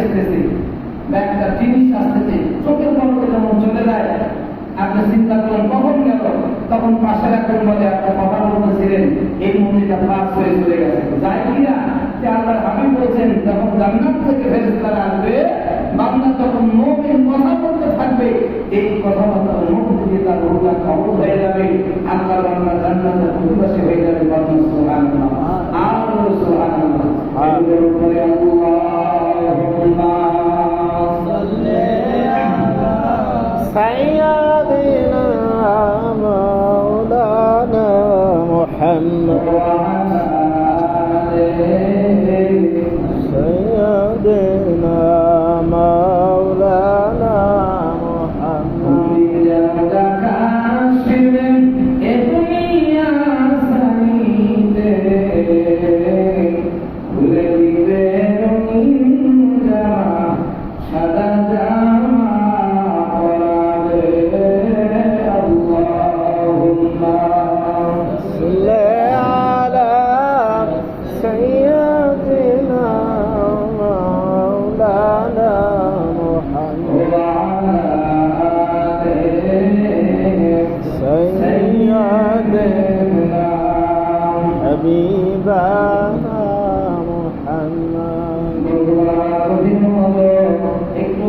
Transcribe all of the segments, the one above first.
দেখতেছি বা একটা জিনিস আসতেছে, চোখের পলকে যেমন চলে যায়, আপনি চিন্তা করেন কখন গেল, তখন পাশের একজন বলে আপনি কথা বলতেছিলেন, এই মন্দিরটা পাস হয়ে চলে গেছে। যাই কিনা যে আল্লাহর হাবিব বলছেন, যখন জান্নাত থেকে ফেরেশতারা আসবে, বান্দা তখন মুমিন কথা বলতে থাকবে, এই কথাবার্তার মুখ থেকে তার রূহটা কবজ হয়ে যাবে, আল্লাহর বান্দা জান্নাতের অধিবাসী হয়ে যাবে। সুবহানাল্লাহ, আর সুবহানাল্লাহ। এর উপরে আল্লাহুম্মা সাল্লি আলা সাইয়্যিদিনা মাওলানা মুহাম্মদ সাইয়্যিদিনা মাওলানা হাবিবানা মুহাম্মদ। একটু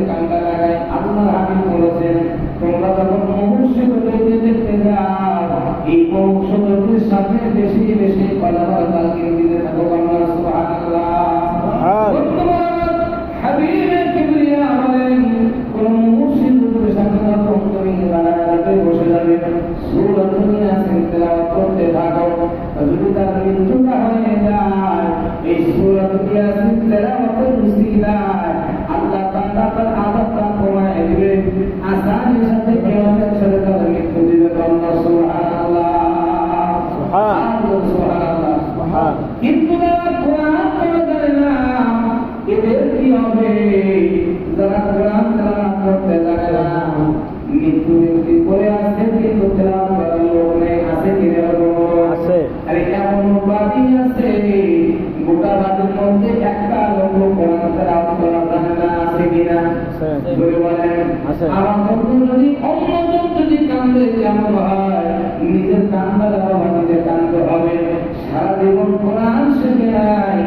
কান্না লাগাই, আল্লাহর হাবিব বলেছেন, তোমরা যখন মনুষ্যকে দেখতে যাও, এই মনুষ্যদের সাথে বেশি বেশি কথাবার্তা দিতে থাকো। আল্লাহ সুবহানাল্লাহ। হাবিবে কিবরিয়া বলেন, কোন মনুষ্যদের সাথে যখন তুমি দাঁড়াতে বসে যাবে, সূরাতুল ইয়াসিন তেলাওয়াত করতে থাকো, যদি তার মৃত্যুটা হয়ে যায়, এই সূরাতুল ইয়াসিন তেলাওয়াতের উসিলায় আল্লাহ তাআলা তার আযাবটা কমায় দিবে, আসানির সাথে কিয়ামতের সাথে তার মৃত্যু দিবে। আল্লাহ সুবহানাল্লাহ, সুবহানাল্লাহ। কিন্তু যারা কোরআন পড়ে জানে না, এদের কি হবে? যারা কোরআন তেলাওয়াত করতে জানে না, মৃত্যু করে আসে, কিন্তু তেলাওয়াত করার লোক নেই, আছে কি আছে? আরে এমন বাদী আছে, গোটা বাদীর মধ্যে একটা লোক কোরআন তেলাওয়াত করা জানে না, আছে কিনা? বলে বলেন, আমার বন্ধু যদি অন্যজন যদি কান্দে কেমন হয়, নিজের কান্দার বাবা নিজে কান্দতে হবে। সারা জীবন কোরআন শিখে নাই,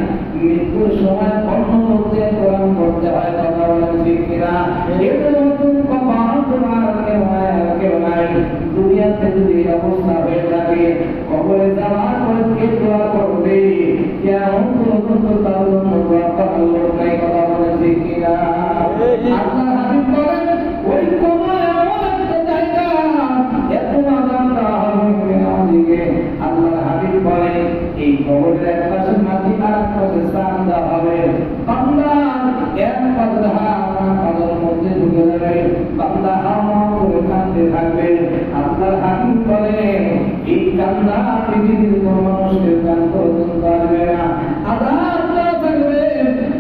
মৃত্যুর সময় অন্য লোকদের কোরআন পড়তে হয়। কথা বলেন ঠিক কিনা? এদের মতন কপাল তোমার কেউ নাই। দুনিয়াতে যদি অবস্থা হয়ে থাকে, কবরে যাওয়ার পরে কে দোয়া করবে? কেমন পর্যন্ত তার জন্য দোয়া করার লোক নাই। কথা বলেন ঠিক কিনা? আল্লাহর হাবিব বলেন, ওই কবরে এমন একটা জায়গা, এত আযাব দেওয়া হবে নামাজীকে। আল্লাহর হাবিব বলেন, এই কবরের এক পাশে মাটি আর এক পাশে চাঁদ দেওয়া হবে। বান্দা এক পাশে হাতের মধ্যে ঢুকে যাবে, বান্দা হাওয়া করে কাঁদতে থাকবে। আল্লাহর হাবিব বলেন, এই কান্না পৃথিবীর কোন মানুষের কান পর্যন্ত পারবে না, আযাব দেওয়া থাকবে।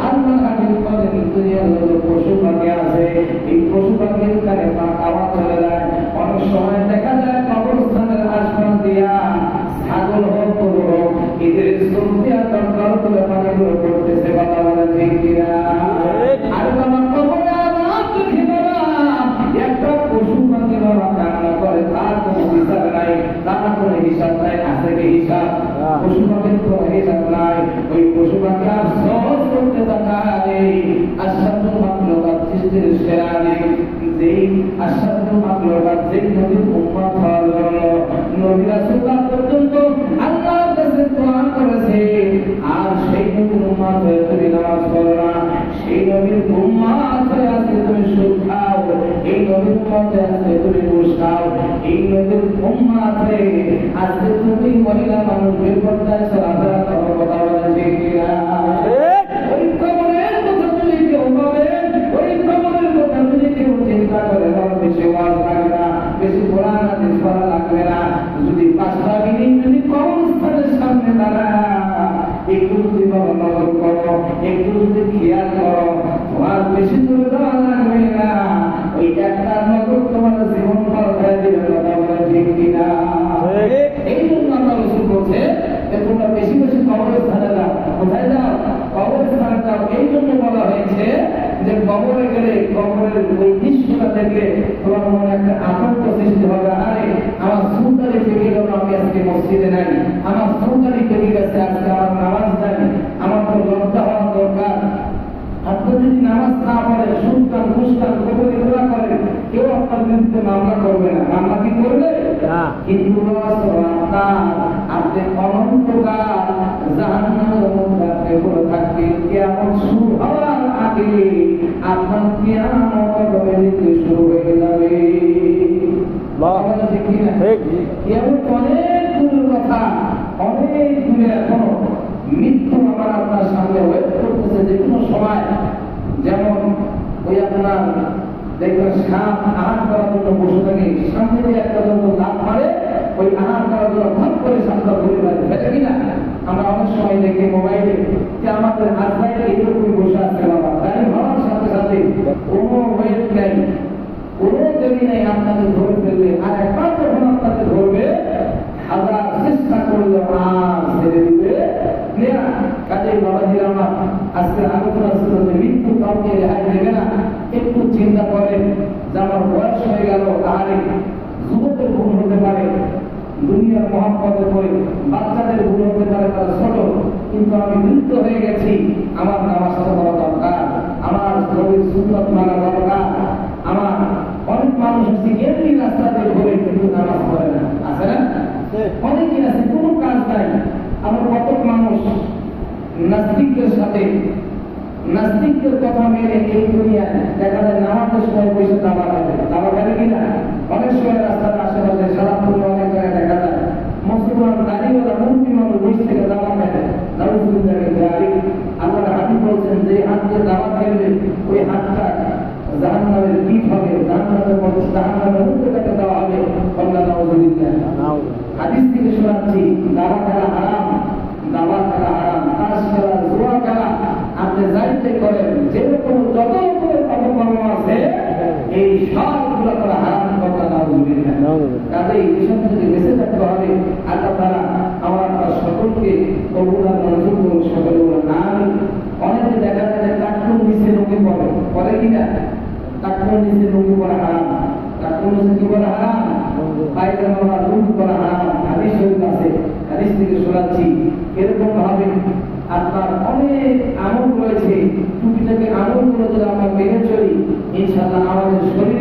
আল্লাহর হাবিব বলেন, দুনিয়ার যত পশু পাখি আছে, এই পশু পাখির কানে আওয়াজ চলে যায়। অনেক সময় দেখা যায় কবরস্থানের আশপাশ দিয়া ছাগল হোক গরু হোক, এদের চলতে আর দরকার করে পানিগুলো করতেছে। কথা বলে ঠিক কিনা? আর বাবা কবরে আযাব দেখি বাবা, একটা পশু পাখি বাবা কান্না করে, তার কোনো হিসাব নাই, তার কোনো হিসাব নাই। আছে কি হিসাব? পশু পাখির কোনো হিসাব নাই। ওই পশু পাখি আর সহজ করতে থাকা নেই। আশরাফুল মাখলুকাত সৃষ্টির সেরা নেই, যেই আশরাফুল মাখলুকাত যেই নবীর উম্মত হওয়ার জন্য নবী রাসূলুল্লাহ পর্যন্ত আল্লাহর কাছে দোয়া করেছে, আর সেই নবীর উম্মত হয়ে তুমি নামাজ পড়ো না, সেই নবীর উম্মত হয়ে আজকে তুমি সুদ খাও, এই নবীর উম্মত হয়ে আজকে তুমি ঘুষ খাও, এই নবীর উম্মত হয়ে আজকে তুমি মহিলা মানুষ বেপরদায় চলাফেরা করো। কথা বলে ঠিক কিনা? ওই কবরের কথা যদি কেউ ভাবে, ওই কবরের কথা যদি কেউ চিন্তা করে, তাহলে বেশি ওয়াজ লাগবে না, বেশি কোরআন হাদিস পড়া লাগবে না। যদি 5টা মিনিট যদি কবরস্থানের সামনে দাঁড়ায়, একটু যদি বাবা নজর করো, একটু যদি খেয়াল করো, তোমার বেশি দূরে যাওয়া লাগবে না। ওই একটা নজর তোমার জীবন ভর হয়ে দিবে। কথা বলে ঠিক কিনা? এই জন্য আমরা রসুল বলছে যে তোমরা বেশি বেশি কবরস্থানে যাও। কোথায় যাও? কবরস্থানে যাও। এই জন্য বলা হয়েছে কবরে গেলে কবরের ওই দৃশ্যটা দেখলে তোমার মনে একটা আতঙ্ক সৃষ্টি হবে, আরে আমার সুলতানি থেকে গেল, আমি আজকে মসজিদে নাই, আমার সুলতানি থেকে গেছে, আজকে আমার নামাজ নাই, আমার তো লজ্জা হওয়া দরকার। আপনি যদি নামাজ না পড়েন, সুলতান মুস্তান কবরে দোয়া করেন, কেউ আপনার বিরুদ্ধে মামলা করবে না। মামলা কি করবে? কিন্তু আপনি অনন্তকাল জাহান্নামের মধ্যে আপনি পড়ে থাকবেন। কিয়ামত শুরু হওয়ার আগে আপনার কিয়ামত অটোমেটিক শুরু হয়ে যাবে। কিয়ামত অনেক দূরের কথা, অনেক দূরে। এখনো মৃত্যু আমার আপনার সামনে ওয়েট করতেছে যে কোনো সময়। যেমন ওই আপনার দেখবেন সাপ আহার করার জন্য বসে থাকে, সামনে দিয়ে একটা যত লাভ মারে, ওই আহার করার জন্য ভাগ করে সাপটা ঘুরে বেড়ায়, ফেলে কিনা? আমরা অনেক সময় দেখি মোবাইলে যে আমাদের আজরাইল এইরকমই বসে আছে, বাবা গাড়ি হওয়ার সাথে সাথে কোনো ওয়েট নেই, কোনো দেরি নেই, আপনাকে ধরে ফেলবে। আর একবার যখন আপনাকে ধরবে, হাজার চেষ্টা করলে আর ছেড়ে দিবে না। কাজে বাবাজির আমার আজকে আলোচনা ছিল যে মৃত্যু কাউকে রেহাই দেবে না। একটু চিন্তা করেন যে আমার বয়স হয়ে গেল, তাহলে যুবকের ভুল হতে পারে, দুনিয়ার মহাপদে পড়ে বাচ্চাদের ভুল হতে পারে, তারা ছোট, কিন্তু আমি বৃদ্ধ হয়ে গেছি, আমার নামাজ পড়া দরকার, আমার শরীর সুন্নত মানা দরকার। আমার অনেক মানুষ আছে এমনি রাস্তাতে ঘুরে কিন্তু নামাজ পড়ে না, আছে না? অনেকেই আছে কোনো কাজ নাই। আমার কত মানুষ নাস্তিকদের সাথে, নাস্তিকদের কথা মেনে এই দুনিয়ায় দেখা যায় নামাজের সময় বসে দাবা খাবে। দাবা খাবে কিনা? অনেক সময় রাস্তার আশেপাশে সারাপুর অনেক জায়গায় দেখা যায় মুসলমান দাঁড়িয়েওয়ালা মুসলিম মানুষ বসে থেকে দাবা খাবে। আল্লাহ হাবিব বলছেন যে হাত দিয়ে দাবা খাইলে ওই হাতটা জাহান্নামের পিঠ হবে, জাহান্নামের মধ্যে জাহান্নামের মধ্যে তাকে দেওয়া হবে। আল্লাহ নাউযুবিল্লাহ। হাদিস থেকে শোনাচ্ছি, দাবা খেলা হারাম, দাবা খেলা হারাম, তাস খেলা, জুয়া খেলা আপনি যাইতে করেন, যেরকম যত রকমের অপকর্ম আছে এই সবগুলো করা হারাম। কথা নাউযুবিল্লাহ। কাজেই এসব থেকে বেঁচে থাকতে হবে। আল্লাহ তাআলা আমার আপনার সকলকে কবুল আর মঞ্জুর করুন, সকলে বলুন আমিন। অনেকে দেখা যায় যে কাঠুর নিচে রোগী পড়ে, পড়ে কিনা? কাঠুর নিচে রোগী পড়া হারাম, কাঠুর নিচে কি করা হারাম? পায়জামা রুট করা হারাম। হাদিস শরীফ আছে, হাদিস থেকে শোনাচ্ছি। এরকম ভাবে আপনার অনেক আমল রয়েছে, টুকিটাকি আমলগুলো যদি আমরা মেনে চলি, ইনশাআল্লাহ আমাদের শরীরে